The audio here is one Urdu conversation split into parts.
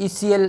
ECL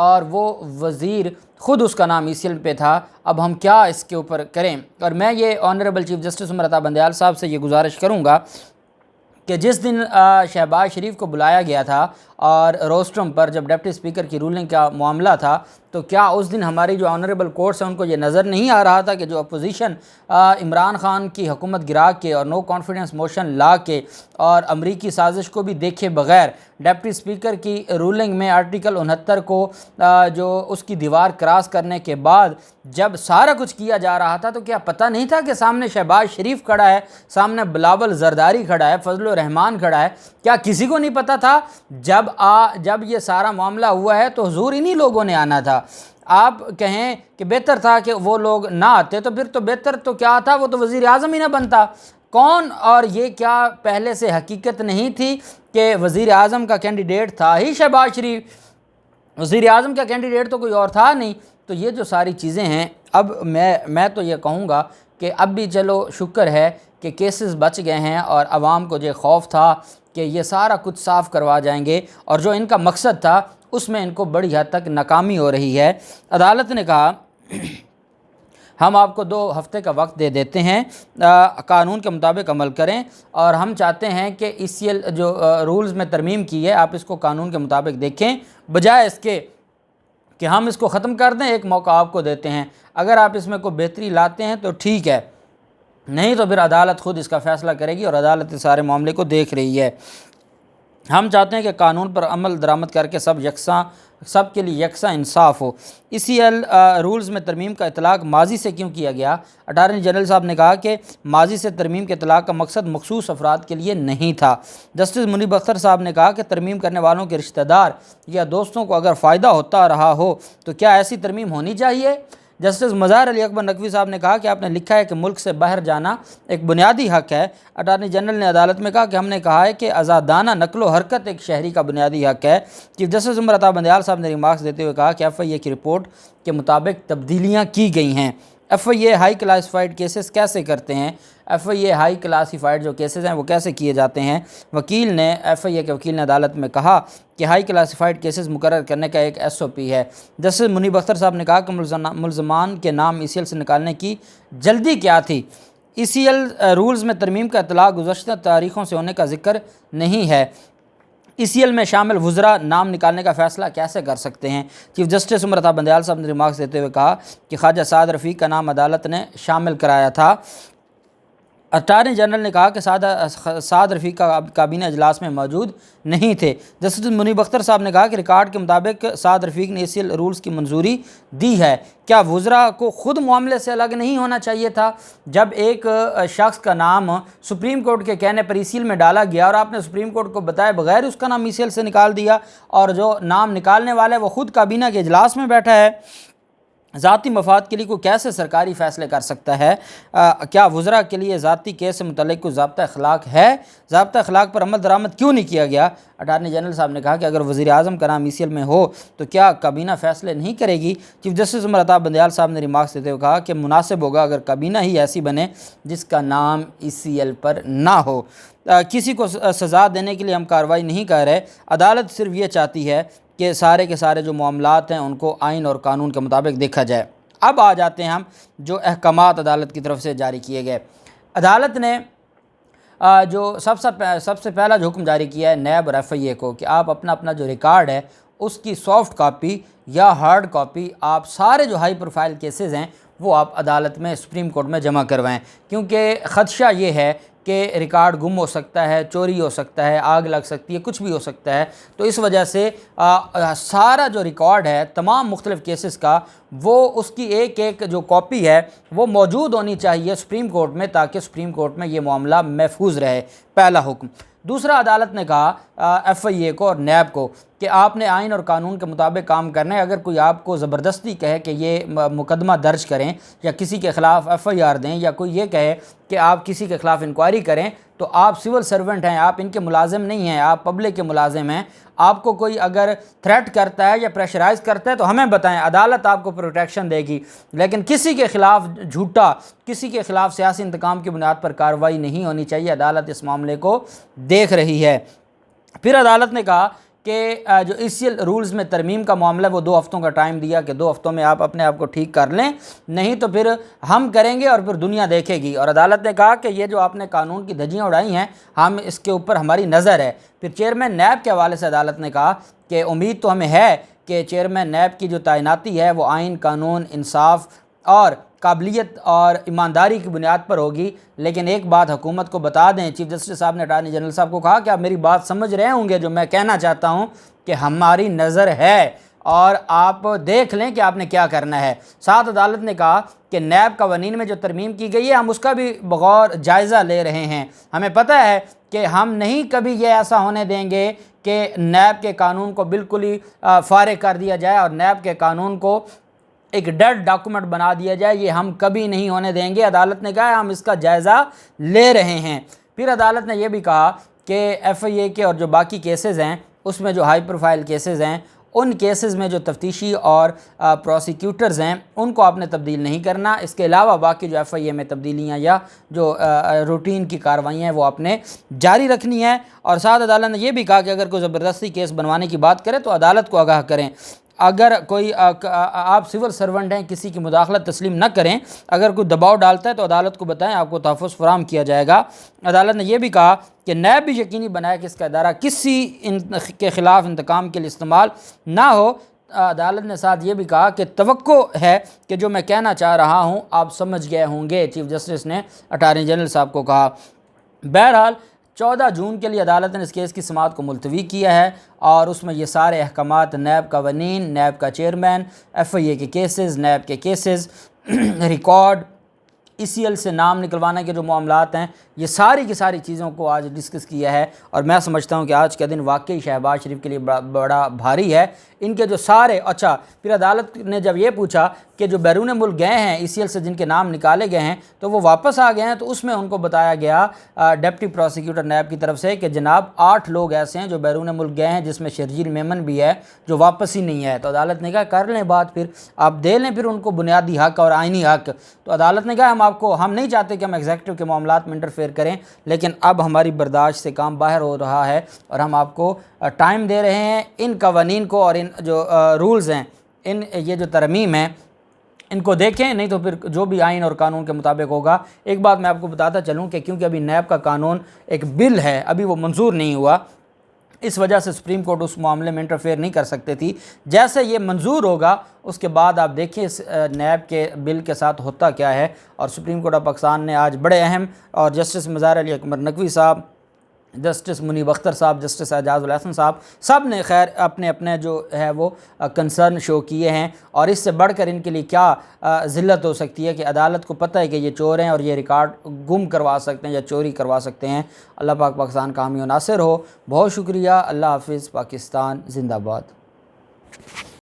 اور وہ وزیر خود اس کا نام ECL پہ تھا، اب ہم کیا اس کے اوپر کریں؟ اور میں یہ honourable chief justice Umar Ata Bandial صاحب سے یہ گزارش کروں گا کہ جس دن شہباز شریف کو بلایا گیا تھا اور روسٹرم پر جب ڈپٹی اسپیکر کی رولنگ کا معاملہ تھا، تو کیا اس دن ہماری جو آنریبل کورٹس ہیں ان کو یہ نظر نہیں آ رہا تھا کہ جو اپوزیشن عمران خان کی حکومت گرا کے اور نو کانفیڈنس موشن لا کے اور امریکی سازش کو بھی دیکھے بغیر ڈپٹی اسپیکر کی رولنگ میں آرٹیکل 69 کو جو اس کی دیوار کراس کرنے کے بعد جب سارا کچھ کیا جا رہا تھا، تو کیا پتہ نہیں تھا کہ سامنے شہباز شریف کھڑا ہے، سامنے بلاول زرداری کھڑا ہے، فضل الرحمان کھڑا ہے؟ کیا کسی کو نہیں پتہ تھا؟ جب یہ سارا معاملہ ہوا ہے تو حضور انہی لوگوں نے آنا تھا۔ آپ کہیں کہ بہتر تھا کہ وہ لوگ نہ آتے، تو پھر تو بہتر تو کیا تھا، وہ تو وزیر اعظم ہی نہ بنتا۔ کون؟ اور یہ کیا پہلے سے حقیقت نہیں تھی کہ وزیر اعظم کا کینڈیڈیٹ تھا ہی شہباز شریف؟ وزیر اعظم کا کینڈیڈیٹ تو کوئی اور تھا نہیں۔ تو یہ جو ساری چیزیں ہیں، اب میں تو یہ کہوں گا کہ اب بھی چلو شکر ہے کہ کیسز بچ گئے ہیں، اور عوام کو جو خوف تھا کہ یہ سارا کچھ صاف کروا جائیں گے، اور جو ان کا مقصد تھا اس میں ان کو بڑی حد تک ناکامی ہو رہی ہے۔ عدالت نے کہا ہم آپ کو 2 ہفتے کا وقت دے دیتے ہیں، قانون کے مطابق عمل کریں، اور ہم چاہتے ہیں کہ ECL جو رولز میں ترمیم کی ہے آپ اس کو قانون کے مطابق دیکھیں، بجائے اس کے کہ ہم اس کو ختم کر دیں۔ ایک موقع آپ کو دیتے ہیں، اگر آپ اس میں کوئی بہتری لاتے ہیں تو ٹھیک ہے، نہیں تو پھر عدالت خود اس کا فیصلہ کرے گی، اور عدالت اس سارے معاملے کو دیکھ رہی ہے۔ ہم چاہتے ہیں کہ قانون پر عمل درآمد کر کے سب کے لیے یکساں انصاف ہو۔ ECL رولز میں ترمیم کا اطلاق ماضی سے کیوں کیا گیا؟ اٹارنی جنرل صاحب نے کہا کہ ماضی سے ترمیم کے اطلاق کا مقصد مخصوص افراد کے لیے نہیں تھا۔ جسٹس منیب اختر صاحب نے کہا کہ ترمیم کرنے والوں کے رشتہ دار یا دوستوں کو اگر فائدہ ہوتا رہا ہو تو کیا ایسی ترمیم ہونی چاہیے؟ جسٹس مظاہر علی اکبر نقوی صاحب نے کہا کہ آپ نے لکھا ہے کہ ملک سے باہر جانا ایک بنیادی حق ہے۔ اٹارنی جنرل نے عدالت میں کہا کہ ہم نے کہا ہے کہ آزادانہ نقل و حرکت ایک شہری کا بنیادی حق ہے۔ چیف جسٹس عمر عطا بندیال صاحب نے ریمارکس دیتے ہوئے کہا کہ FIA کی رپورٹ کے مطابق تبدیلیاں کی گئی ہیں۔ FIA ہائی کلاسیفائڈ کیسز کیسے کرتے ہیں؟ FIA ہائی کلاسیفائڈ جو کیسز ہیں وہ کیسے کیے جاتے ہیں؟ FIA کے وکیل نے عدالت میں کہا کہ ہائی کلاسیفائڈ کیسز مقرر کرنے کا ایک SOP ہے۔ جسٹس منیب اختر صاحب نے کہا کہ ملزمان کے نام ECL سے نکالنے کی جلدی کیا تھی؟ ECL رولز میں ترمیم کا اطلاق گزشتہ تاریخوں سے ہونے کا ذکر نہیں ہے۔ ECL میں شامل وزراء نام نکالنے کا فیصلہ کیسے کر سکتے ہیں؟ چیف جسٹس عمر عطا بندیال صاحب نے ریمارکس دیتے ہوئے کہا کہ خواجہ سعد رفیق کا نام عدالت نے شامل کرایا تھا۔ اٹارنی جنرل نے کہا کہ سعد رفیق کا کابینہ اجلاس میں موجود نہیں تھے۔ جسٹس منیب اختر صاحب نے کہا کہ ریکارڈ کے مطابق سعد رفیق نے ECL رولز کی منظوری دی ہے۔ کیا وزراء کو خود معاملے سے الگ نہیں ہونا چاہیے تھا؟ جب ایک شخص کا نام سپریم کورٹ کے کہنے پر ECL میں ڈالا گیا اور آپ نے سپریم کورٹ کو بتائے بغیر اس کا نام ECL سے نکال دیا، اور جو نام نکالنے والا ہے وہ خود کابینہ کے اجلاس میں بیٹھا ہے، ذاتی مفاد کے لیے کوئی کیسے سرکاری فیصلے کر سکتا ہے؟ کیا وزراء کے لیے ذاتی کیس سے متعلق کوئی ضابطہ اخلاق ہے؟ ضابطہ اخلاق پر عمل درآمد کیوں نہیں کیا گیا؟ اٹارنی جنرل صاحب نے کہا کہ اگر وزیر اعظم کا نام ECL میں ہو تو کیا کابینہ فیصلے نہیں کرے گی؟ چیف جسٹس عمر عطا بندیال صاحب نے ریمارکس دیتے ہوئے کہا کہ مناسب ہوگا اگر کابینہ ہی ایسی بنے جس کا نام ECL پر نہ ہو۔ کسی کو سزا دینے کے لیے ہم کارروائی نہیں کر رہے، عدالت صرف یہ چاہتی ہے کہ سارے کے سارے جو معاملات ہیں ان کو آئین اور قانون کے مطابق دیکھا جائے۔ اب آ جاتے ہیں ہم جو احکامات عدالت کی طرف سے جاری کیے گئے۔ عدالت نے جو سب سے پہلا جو حکم جاری کیا ہے نیب اور FIA کو کہ آپ اپنا جو ریکارڈ ہے اس کی سافٹ کاپی یا ہارڈ کاپی آپ سارے جو ہائی پروفائل کیسز ہیں وہ آپ عدالت میں سپریم کورٹ میں جمع کروائیں، کیونکہ خدشہ یہ ہے کہ ریکارڈ گم ہو سکتا ہے، چوری ہو سکتا ہے، آگ لگ سکتی ہے، کچھ بھی ہو سکتا ہے۔ تو اس وجہ سے سارا جو ریکارڈ ہے تمام مختلف کیسز کا وہ اس کی ایک جو کاپی ہے وہ موجود ہونی چاہیے سپریم کورٹ میں، تاکہ سپریم کورٹ میں یہ معاملہ محفوظ رہے، پہلا حکم۔ دوسرا، عدالت نے کہا FIA کو اور نیب کو کہ آپ نے آئین اور قانون کے مطابق کام کرنا ہے۔ اگر کوئی آپ کو زبردستی کہے کہ یہ مقدمہ درج کریں یا کسی کے خلاف FIR دیں، یا کوئی یہ کہے کہ آپ کسی کے خلاف انکوائری کریں، تو آپ سول سرونٹ ہیں، آپ ان کے ملازم نہیں ہیں، آپ پبلک کے ملازم ہیں۔ آپ کو کوئی اگر تھریٹ کرتا ہے یا پریشرائز کرتا ہے تو ہمیں بتائیں، عدالت آپ کو پروٹیکشن دے گی، لیکن کسی کے خلاف جھوٹا، کسی کے خلاف سیاسی انتقام کی بنیاد پر کارروائی نہیں ہونی چاہیے۔ عدالت اس معاملے کو دیکھ رہی ہے۔ پھر عدالت نے کہا کہ جو ECL رولز میں ترمیم کا معاملہ ہے وہ 2 ہفتوں کا ٹائم دیا کہ 2 ہفتوں میں آپ اپنے آپ کو ٹھیک کر لیں، نہیں تو پھر ہم کریں گے اور پھر دنیا دیکھے گی۔ اور عدالت نے کہا کہ یہ جو آپ نے قانون کی دھجیاں اڑائی ہیں ہم اس کے اوپر ہماری نظر ہے۔ پھر چیئرمین نیب کے حوالے سے عدالت نے کہا کہ امید تو ہمیں ہے کہ چیئرمین نیب کی جو تعیناتی ہے وہ آئین، قانون، انصاف اور قابلیت اور ایمانداری کی بنیاد پر ہوگی، لیکن ایک بات حکومت کو بتا دیں، چیف جسٹس صاحب نے اٹارنی جنرل صاحب کو کہا کہ آپ میری بات سمجھ رہے ہوں گے جو میں کہنا چاہتا ہوں کہ ہماری نظر ہے اور آپ دیکھ لیں کہ آپ نے کیا کرنا ہے۔ ساتھ عدالت نے کہا کہ نیب قوانین میں جو ترمیم کی گئی ہے ہم اس کا بھی بغور جائزہ لے رہے ہیں۔ ہمیں پتہ ہے کہ ہم نہیں کبھی یہ ایسا ہونے دیں گے کہ نیب کے قانون کو بالکل ہی فارغ کر دیا جائے اور نیب کے قانون کو ایک ڈیڈ ڈاکومنٹ بنا دیا جائے، یہ ہم کبھی نہیں ہونے دیں گے۔ عدالت نے کہا ہم اس کا جائزہ لے رہے ہیں۔ پھر عدالت نے یہ بھی کہا کہ FIA کے اور جو باقی کیسز ہیں اس میں جو ہائی پروفائل کیسز ہیں ان کیسز میں جو تفتیشی اور پروسیکیوٹرز ہیں ان کو آپ نے تبدیل نہیں کرنا، اس کے علاوہ باقی جو FIA میں تبدیلیاں یا جو روٹین کی کارروائیاں ہیں وہ آپ نے جاری رکھنی ہے۔ اور ساتھ عدالت نے یہ بھی کہا کہ اگر کوئی زبردستی کیس بنوانے کی بات کرے تو عدالت کو آگاہ کریں، اگر کوئی آپ سول سرونٹ ہیں کسی کی مداخلت تسلیم نہ کریں، اگر کوئی دباؤ ڈالتا ہے تو عدالت کو بتائیں، آپ کو تحفظ فراہم کیا جائے گا۔ عدالت نے یہ بھی کہا کہ نیب بھی یقینی بنائے کہ اس کا ادارہ کسی کے خلاف انتقام کے لیے استعمال نہ ہو۔ عدالت نے ساتھ یہ بھی کہا کہ توقع ہے کہ جو میں کہنا چاہ رہا ہوں آپ سمجھ گئے ہوں گے، چیف جسٹس نے اٹارنی جنرل صاحب کو کہا۔ بہرحال 14 جون کے لیے عدالت نے اس کیس کی سماعت کو ملتوی کیا ہے اور اس میں یہ سارے احکامات، نیب قوانین، نیب کا چیئرمین، FIA کے کیسز، نیب کے کیسز، ریکارڈ، ECL سے نام نکلوانے کے جو معاملات ہیں، یہ ساری کی ساری چیزوں کو آج ڈسکس کیا ہے۔ اور میں سمجھتا ہوں کہ آج کا دن واقعی شہباز شریف کے لیے بڑا بھاری ہے۔ ان کے جو سارے پھر عدالت نے جب یہ پوچھا کہ جو بیرون ملک گئے ہیں ECL سے جن کے نام نکالے گئے ہیں تو وہ واپس آ گئے ہیں، تو اس میں ان کو بتایا گیا ڈپٹی پروسیکیوٹر نیب کی طرف سے کہ جناب 8 لوگ ایسے ہیں جو بیرون ملک گئے ہیں جس میں شرجیل میمن بھی ہے جو واپس ہی نہیں ہے۔ تو عدالت نے کہا کر لیں بات، پھر آپ دے لیں پھر ان کو بنیادی حق اور آئینی حق۔ تو عدالت نے کہا ہم نہیں چاہتے کہ ہم ایگزیکٹو کے معاملات میں انٹرفیئر کریں، لیکن اب ہماری برداشت سے کام باہر ہو رہا ہے اور ہم آپ کو ٹائم دے رہے ہیں ان قوانین کو اور ان جو رولز ہیں، یہ جو ترمیم ہیں ان کو دیکھیں، نہیں تو پھر جو بھی آئین اور قانون کے مطابق ہوگا۔ ایک بات میں آپ کو بتاتا چلوں کہ کیونکہ ابھی نیب کا قانون ایک بل ہے، ابھی وہ منظور نہیں ہوا، اس وجہ سے سپریم کورٹ اس معاملے میں انٹرفیئر نہیں کر سکتے تھی۔ جیسے یہ منظور ہوگا اس کے بعد آپ دیکھیں اس نیب کے بل کے ساتھ ہوتا کیا ہے۔ اور سپریم کورٹ آف پاکستان نے آج بڑے اہم، اور جسٹس مظاہر علی اکبر نقوی صاحب، جسٹس منیب اختر صاحب، جسٹس اعجاز الحسن صاحب، سب نے خیر اپنے جو ہے وہ کنسرن شو کیے ہیں۔ اور اس سے بڑھ کر ان کے لیے کیا ذلت ہو سکتی ہے کہ عدالت کو پتہ ہے کہ یہ چور ہیں اور یہ ریکارڈ گم کروا سکتے ہیں یا چوری کروا سکتے ہیں۔ اللہ پاک پاکستان کا حامی و ناصر ہو۔ بہت شکریہ۔ اللہ حافظ۔ پاکستان زندہ باد۔